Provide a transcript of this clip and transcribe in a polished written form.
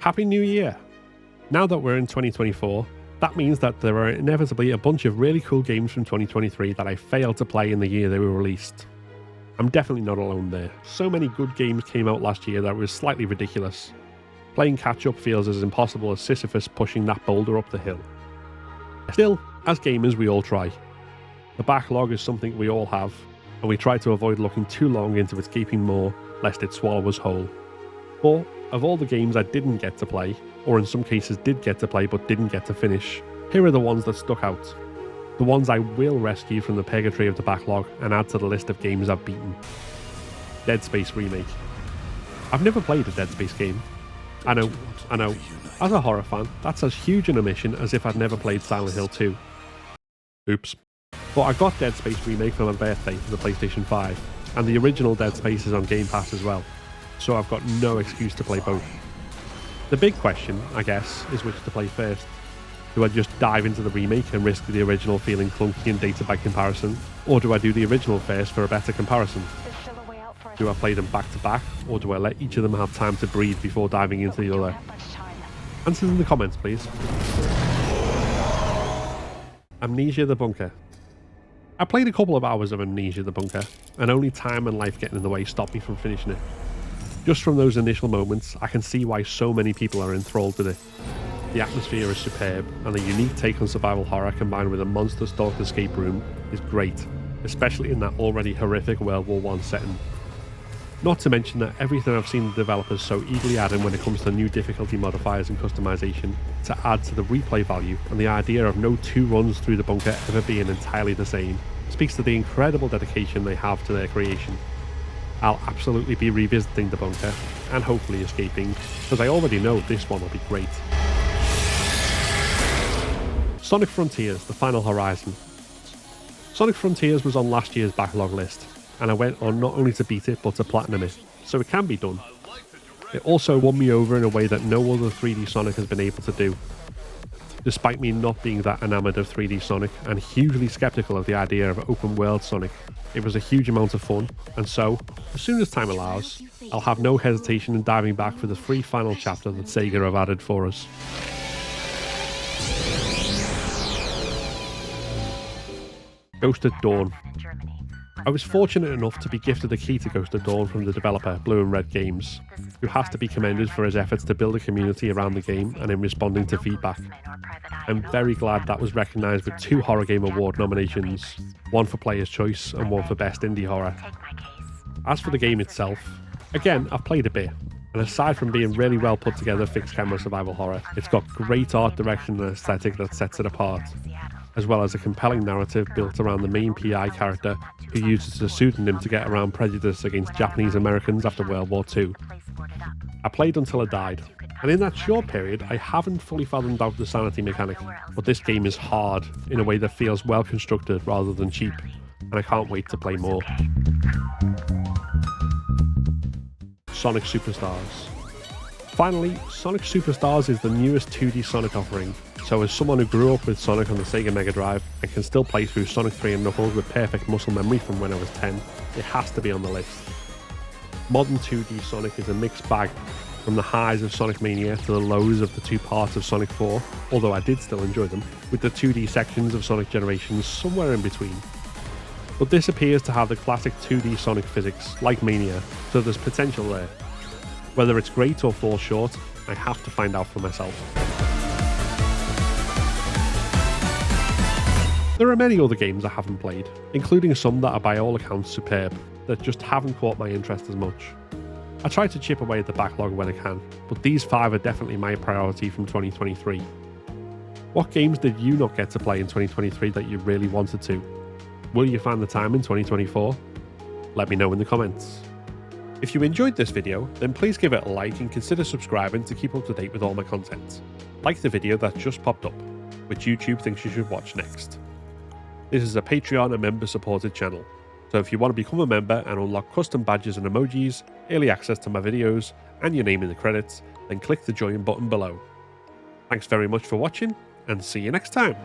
Happy New Year! Now that we're in 2024, that means that there are inevitably a bunch of really cool games from 2023 that I failed to play in the year they were released. I'm definitely not alone there. So many good games came out last year that it was slightly ridiculous. Playing catch-up feels as impossible as Sisyphus pushing that boulder up the hill. Still, as gamers we all try. The backlog is something we all have, and we try to avoid looking too long into its gaping maw lest it swallow us whole. But of all the games I didn't get to play, or in some cases did get to play but didn't get to finish, here are the ones that stuck out. The ones I will rescue from the purgatory of the backlog and add to the list of games I've beaten. Dead Space Remake. I've never played a Dead Space game. I know. As a horror fan, that's as huge an omission as if I'd never played Silent Hill 2. Oops. But I got Dead Space Remake for my birthday for the PlayStation 5, and the original Dead Space is on Game Pass as well, so I've got no excuse to play both. The big question, I guess, is which to play first. Do I just dive into the remake and risk the original feeling clunky and dated by comparison, or do I do the original first for a better comparison? Do I play them back to back, or do I let each of them have time to breathe before diving into the other? Answers in the comments, please. Amnesia the Bunker. I played a couple of hours of Amnesia the Bunker, and only time and life getting in the way stopped me from finishing it. Just from those initial moments, I can see why so many people are enthralled with it. The atmosphere is superb, and the unique take on survival horror combined with a monster-stalked escape room is great, especially in that already horrific World War I setting. Not to mention that everything I've seen the developers so eagerly add in when it comes to new difficulty modifiers and customization to add to the replay value, and the idea of no two runs through the bunker ever being entirely the same speaks to the incredible dedication they have to their creation. I'll absolutely be revisiting the bunker, and hopefully escaping, because I already know this one will be great. Sonic Frontiers, The Final Horizon. Sonic Frontiers was on last year's backlog list, and I went on not only to beat it but to platinum it, so it can be done. It also won me over in a way that no other 3D Sonic has been able to do. Despite me not being that enamoured of 3D Sonic and hugely skeptical of the idea of open world Sonic, it was a huge amount of fun, and so, as soon as time allows, I'll have no hesitation in diving back for the free final chapter that Sega have added for us. Ghost at Dawn. I was fortunate enough to be gifted a key to Ghost at Dawn from the developer Blue and Red Games, who has to be commended for his efforts to build a community around the game and in responding to feedback. I'm very glad that was recognised with 2 Horror Game Award nominations, one for Player's Choice and one for Best Indie Horror. As for the game itself, again, I've played a bit, and aside from being really well put together fixed camera survival horror, it's got great art direction and aesthetic that sets it apart, as well as a compelling narrative built around the main PI character who uses a pseudonym to get around prejudice against Japanese Americans after World War II. I played until I died, and in that short period I haven't fully fathomed out the sanity mechanic, but this game is hard in a way that feels well constructed rather than cheap, and I can't wait to play more. Sonic Superstars. Finally, Sonic Superstars is the newest 2D Sonic offering, so as someone who grew up with Sonic on the Sega Mega Drive and can still play through Sonic 3 and Knuckles with perfect muscle memory from when I was 10, it has to be on the list. Modern 2D Sonic is a mixed bag, from the highs of Sonic Mania to the lows of the 2 parts of Sonic 4, although I did still enjoy them, with the 2D sections of Sonic Generations somewhere in between. But this appears to have the classic 2D Sonic physics, like Mania, so there's potential there. Whether it's great or falls short, I have to find out for myself. There are many other games I haven't played, including some that are by all accounts superb, that just haven't caught my interest as much. I try to chip away at the backlog when I can, but these 5 are definitely my priority from 2023. What games did you not get to play in 2023 that you really wanted to? Will you find the time in 2024? Let me know in the comments. If you enjoyed this video, then please give it a like and consider subscribing to keep up to date with all my content. Like the video that just popped up, which YouTube thinks you should watch next. This is a Patreon and member supported channel, so if you want to become a member and unlock custom badges and emojis, early access to my videos, and your name in the credits, then click the join button below. Thanks very much for watching, and see you next time.